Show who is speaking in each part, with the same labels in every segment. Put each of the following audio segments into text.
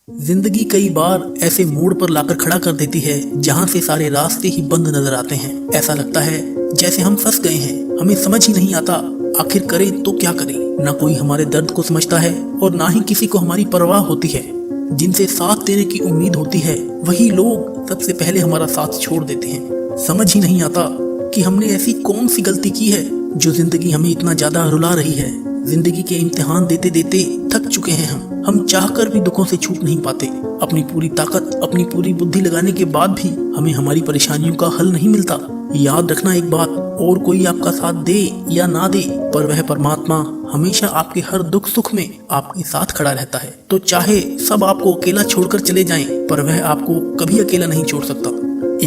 Speaker 1: जिंदगी कई बार ऐसे मोड़ पर लाकर खड़ा कर देती है जहां से सारे रास्ते ही बंद नजर आते हैं। ऐसा लगता है जैसे हम फंस गए हैं। हमें समझ ही नहीं आता आखिर करें तो क्या करें। ना कोई हमारे दर्द को समझता है और ना ही किसी को हमारी परवाह होती है। जिनसे साथ देने की उम्मीद होती है वही लोग सबसे पहले हमारा साथ छोड़ देते हैं। समझ ही नहीं आता कि हमने ऐसी कौन सी गलती की है जो जिंदगी हमें इतना ज्यादा रुला रही है। जिंदगी के इम्तिहान देते देते थक चुके हैं हम चाहकर भी दुखों से छूट नहीं पाते। अपनी पूरी ताकत, अपनी पूरी बुद्धि लगाने के बाद भी हमें हमारी परेशानियों का हल नहीं मिलता। याद रखना एक बात, और कोई आपका साथ दे या ना दे, पर वह परमात्मा हमेशा आपके हर दुख सुख में आपके साथ खड़ा रहता है। तो चाहे सब आपको अकेला छोड़कर चले जाएं, पर वह आपको कभी अकेला नहीं छोड़ सकता।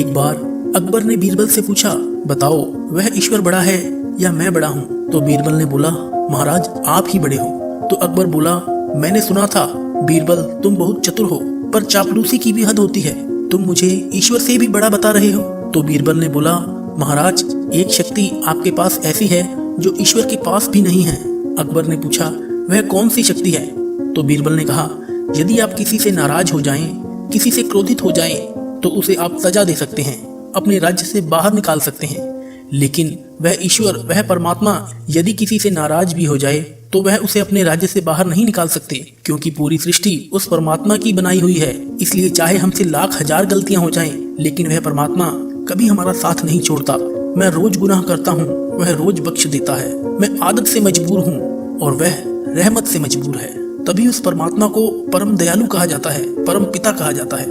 Speaker 1: एक बार अकबर ने बीरबल से पूछा, बताओ वह ईश्वर बड़ा है या मैं बड़ा हूँ? तो बीरबल ने बोला, महाराज आप ही बड़े हो। तो अकबर बोला, मैंने सुना था बीरबल तुम बहुत चतुर हो, पर चापलूसी की भी हद होती है। तुम मुझे ईश्वर से भी बड़ा बता रहे हो। तो बीरबल ने बोला, महाराज एक शक्ति आपके पास ऐसी है जो ईश्वर के पास भी नहीं है। अकबर ने पूछा, वह कौन सी शक्ति है? तो बीरबल ने कहा, यदि आप किसी से नाराज हो जाएं, किसी से क्रोधित हो जाएं, तो उसे आप सजा दे सकते हैं, अपने राज्य से बाहर निकाल सकते हैं। लेकिन वह ईश्वर, वह परमात्मा यदि किसी से नाराज भी हो जाए तो वह उसे अपने राज्य से बाहर नहीं निकाल सकते, क्योंकि पूरी सृष्टि उस परमात्मा की बनाई हुई है। इसलिए चाहे हमसे लाख हजार गलतियां हो जाएं, लेकिन वह परमात्मा कभी हमारा साथ नहीं छोड़ता। मैं रोज गुनाह करता हूँ, वह रोज बख्श देता है। मैं आदत से मजबूर हूँ और वह रहमत से मजबूर है। तभी उस परमात्मा को परम दयालु कहा जाता है, परम पिता कहा जाता है।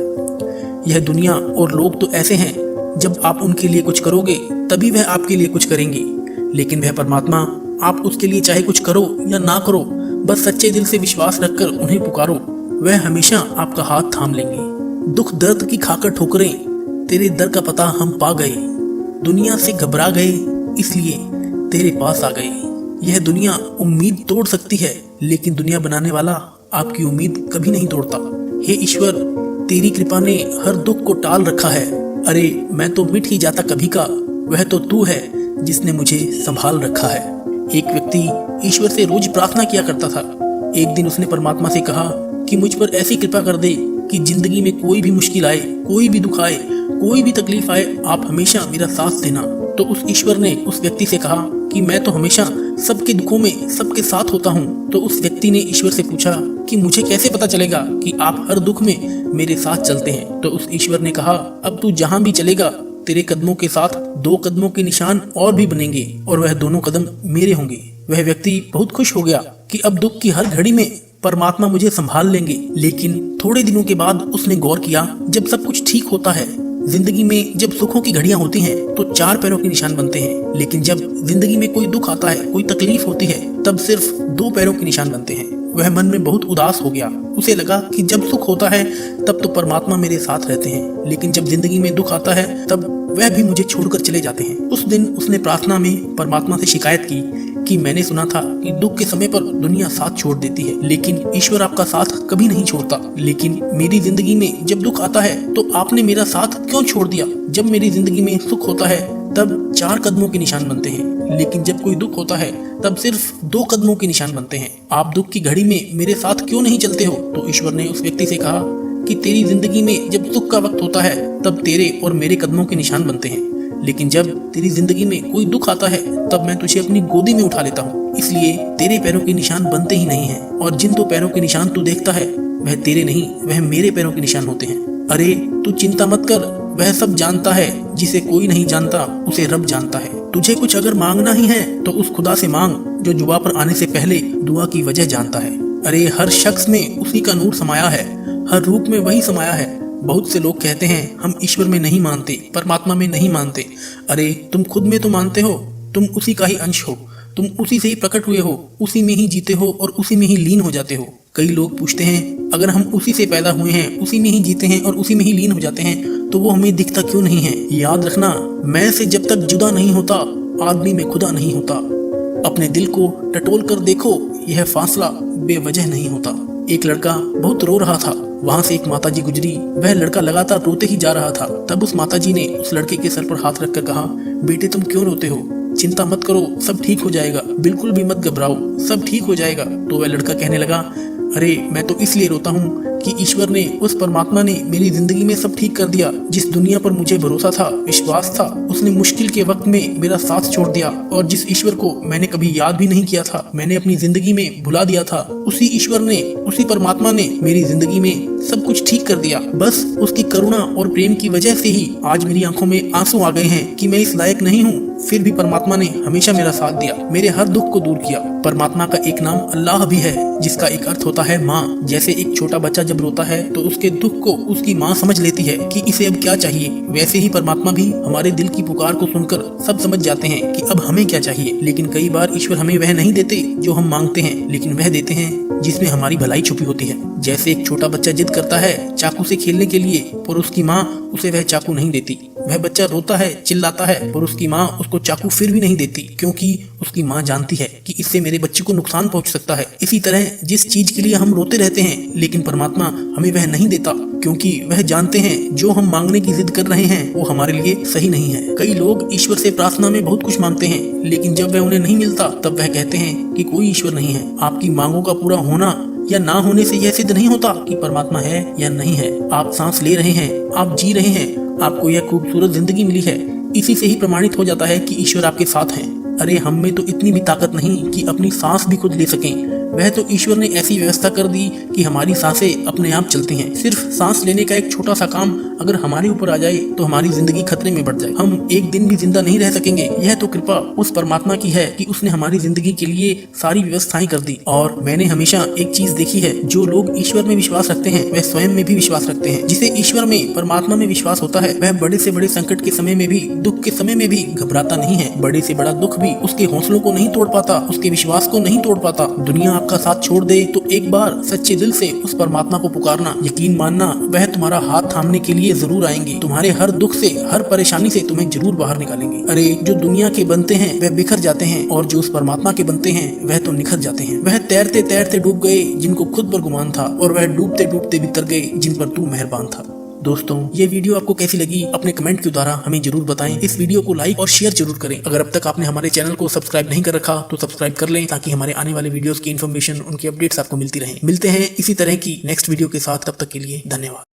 Speaker 1: यह दुनिया और लोग तो ऐसे हैं, जब आप उनके लिए कुछ करोगे तभी वह आपके लिए कुछ करेंगे। लेकिन वह परमात्मा, आप उसके लिए चाहे कुछ करो या ना करो, बस सच्चे दिल से विश्वास रखकर उन्हें पुकारो, वह हमेशा आपका हाथ थाम लेंगे। दुख दर्द की खाकर ठोकरें, तेरे दर का पता हम पा गए। दुनिया से घबरा गए इसलिए तेरे पास आ गए। यह दुनिया उम्मीद तोड़ सकती है, लेकिन दुनिया बनाने वाला आपकी उम्मीद कभी नहीं तोड़ता। हे ईश्वर, तेरी कृपा ने हर दुख को टाल रखा है। अरे मैं तो मिट ही जाता कभी का, वह तो तू है जिसने मुझे संभाल रखा है। एक व्यक्ति ईश्वर से रोज प्रार्थना किया करता था। एक दिन उसने परमात्मा से कहा कि मुझ पर ऐसी कृपा कर दे कि जिंदगी में कोई भी मुश्किल आए, कोई भी दुख आए, कोई भी तकलीफ आए, आप हमेशा मेरा साथ देना। तो उस ईश्वर ने उस व्यक्ति से कहा कि मैं तो हमेशा सबके दुखों में सबके साथ होता हूँ। तो उस व्यक्ति ने ईश्वर से पूछा कि मुझे कैसे पता चलेगा कि आप हर दुख में मेरे साथ चलते हैं? तो उस ईश्वर ने कहा, अब तू जहाँ भी चलेगा तेरे कदमों के साथ 2 कदमों के निशान और भी बनेंगे, और वह दोनों कदम मेरे होंगे। वह व्यक्ति बहुत खुश हो गया कि अब दुख की हर घड़ी में परमात्मा मुझे संभाल लेंगे। लेकिन थोड़े दिनों के बाद उसने गौर किया, जब सब कुछ ठीक होता है, जिंदगी में जब सुखों की घड़ियां होती हैं, तो 4 पैरों के निशान बनते हैं। लेकिन जब जिंदगी में कोई दुख आता है, कोई तकलीफ होती है, तब सिर्फ 2 पैरों के निशान बनते हैं। वह मन में बहुत उदास हो गया। उसे लगा कि जब सुख होता है तब तो परमात्मा मेरे साथ रहते हैं, लेकिन जब जिंदगी में दुख आता है तब वह भी मुझे छोड़कर चले जाते हैं। उस दिन उसने प्रार्थना में परमात्मा से शिकायत की कि मैंने सुना था कि दुख के समय पर दुनिया साथ छोड़ देती है, लेकिन ईश्वर आपका साथ कभी नहीं छोड़ता। लेकिन मेरी जिंदगी में जब दुख आता है तो आपने मेरा साथ क्यों छोड़ दिया? जब मेरी जिंदगी में सुख होता है तब 4 कदमों के निशान बनते हैं, लेकिन जब कोई दुख होता है तब सिर्फ 2 कदमों के निशान बनते हैं। आप दुख की घड़ी में मेरे साथ क्यों नहीं चलते हो? तो ईश्वर ने उस व्यक्ति से कहा कि तेरी जिंदगी में जब सुख का वक्त होता है तब तेरे और मेरे कदमों के निशान बनते हैं, लेकिन जब तेरी जिंदगी में कोई दुख आता है तब मैं तुझे अपनी गोदी में उठा लेता हूँ। इसलिए तेरे पैरों के निशान बनते ही नहीं हैं, और जिन 2 पैरों के निशान तू देखता है वह तेरे नहीं, वह मेरे पैरों के निशान होते हैं। अरे तू चिंता मत कर, वह सब जानता है। जिसे कोई नहीं जानता उसे रब जानता है। तुझे कुछ अगर मांगना ही है तो उस खुदा से मांग जो जुबा पर आने से पहले दुआ की वजह जानता है। अरे हर शख्स में उसी का नूर समाया है, हर रूप में वही समाया है। बहुत से लोग कहते हैं हम ईश्वर में नहीं मानते, परमात्मा में नहीं मानते। अरे तुम खुद में तो मानते हो, तुम उसी का ही अंश हो, तुम उसी से ही प्रकट हुए हो, उसी में ही जीते हो और उसी में ही लीन हो जाते हो। कई लोग पूछते हैं, अगर हम उसी से पैदा हुए हैं, उसी में ही जीते हैं और उसी में ही लीन हो जाते हैं, तो वो हमें दिखता क्यों नहीं है? याद रखना, मैं से जब तक जुदा नहीं होता आदमी में खुदा नहीं होता। अपने दिल को टटोल कर देखो, यह फासला बेवजह नहीं होता। एक लड़का बहुत रो रहा था। वहाँ से एक माताजी गुजरी। वह लड़का लगातार रोते ही जा रहा था। तब उस माताजी ने उस लड़के के सर पर हाथ रखकर कहा, बेटे तुम क्यों रोते हो? चिंता मत करो, सब ठीक हो जाएगा, बिल्कुल भी मत घबराओ, सब ठीक हो जाएगा। तो वह लड़का कहने लगा, अरे मैं तो इसलिए रोता हूँ कि ईश्वर ने, उस परमात्मा ने मेरी जिंदगी में सब ठीक कर दिया। जिस दुनिया पर मुझे भरोसा था, विश्वास था, उसने मुश्किल के वक्त में मेरा साथ छोड़ दिया। और जिस ईश्वर को मैंने कभी याद भी नहीं किया था, मैंने अपनी जिंदगी में भुला दिया था, उसी ईश्वर ने, उसी परमात्मा ने मेरी जिंदगी में सब कुछ ठीक कर दिया। बस उसकी करुणा और प्रेम की वजह से ही आज मेरी आंखों में आंसू आ गए हैं कि मैं इस लायक नहीं हूँ, फिर भी परमात्मा ने हमेशा मेरा साथ दिया, मेरे हर दुख को दूर किया। परमात्मा का एक नाम अल्लाह भी है, जिसका एक अर्थ होता है माँ। जैसे एक छोटा बच्चा जब रोता है तो उसके दुख को उसकी माँ समझ लेती है कि इसे अब क्या चाहिए, वैसे ही परमात्मा भी हमारे दिल की पुकार को सुनकर सब समझ जाते हैं कि अब हमें क्या चाहिए। लेकिन कई बार ईश्वर हमें वह नहीं देते जो हम मांगते हैं, लेकिन वह देते हैं जिसमें हमारी भलाई छुपी होती है। जैसे एक छोटा बच्चा जिद करता है चाकू से खेलने के लिए, पर उसकी माँ उसे वह चाकू नहीं देती। वह बच्चा रोता है, चिल्लाता है, पर उसकी माँ उसको चाकू फिर भी नहीं देती, क्योंकि उसकी माँ जानती है कि इससे मेरे बच्चे को नुकसान पहुंच सकता है। इसी तरह जिस चीज के लिए हम रोते रहते हैं, लेकिन परमात्मा हमें वह नहीं देता, क्योंकि वह जानते हैं जो हम मांगने की जिद कर रहे हैं वो हमारे लिए सही नहीं है। कई लोग ईश्वर से प्रार्थना में बहुत कुछ मांगते हैं, लेकिन जब वह उन्हें नहीं मिलता तब वह कहते हैं कि कोई ईश्वर नहीं है। आपकी मांगों का पूरा होना या ना होने से यह सिद्ध नहीं होता कि परमात्मा है या नहीं है। आप सांस ले रहे हैं, आप जी रहे हैं, आपको यह खूबसूरत जिंदगी मिली है, इसी से ही प्रमाणित हो जाता है कि ईश्वर आपके साथ है। अरे हम में तो इतनी भी ताकत नहीं कि अपनी सांस भी खुद ले सकें। वह तो ईश्वर ने ऐसी व्यवस्था कर दी कि हमारी सांसें अपने आप चलती हैं। सिर्फ सांस लेने का एक छोटा सा काम अगर हमारे ऊपर आ जाए तो हमारी जिंदगी खतरे में बढ़ जाए, हम एक दिन भी जिंदा नहीं रह सकेंगे। यह तो कृपा उस परमात्मा की है कि उसने हमारी जिंदगी के लिए सारी व्यवस्थाएं कर दी। और मैंने हमेशा एक चीज देखी है, जो लोग ईश्वर में विश्वास रखते हैं वह स्वयं में भी विश्वास रखते हैं। जिसे ईश्वर में, परमात्मा में विश्वास होता है, वह बड़े से बड़े संकट के समय में भी, दुख के समय में भी घबराता नहीं है। बड़े से बड़ा दुख भी उसके हौसलों को नहीं तोड़ पाता, उसके विश्वास को नहीं तोड़ पाता। दुनिया आपका साथ छोड़ दे तो एक बार सच्चे दिल से उस परमात्मा को पुकारना, यकीन मानना वह तुम्हारा हाथ थामने के लिए जरूर आएंगे। तुम्हारे हर दुख से, हर परेशानी से तुम्हें जरूर बाहर निकालेंगे। अरे जो दुनिया के बनते हैं वह बिखर जाते हैं, और जो उस परमात्मा के बनते हैं वह तो निखर जाते हैं। वह तैरते तैरते डूब गए जिनको खुद पर गुमान था, और वह डूबते डूबते बितर गए जिन पर तू मेहरबान था। दोस्तों, ये वीडियो आपको कैसी लगी अपने कमेंट के द्वारा हमें जरूर बताएं। इस वीडियो को लाइक और शेयर जरूर करें। अगर अब तक आपने हमारे चैनल को सब्सक्राइब नहीं कर रखा तो सब्सक्राइब कर लें, ताकि हमारे आने वाले वीडियोस की इन्फॉर्मेशन, उनकी अपडेट्स आपको मिलती रहें। मिलते हैं इसी तरह की नेक्स्ट वीडियो के साथ, तब तक के लिए धन्यवाद।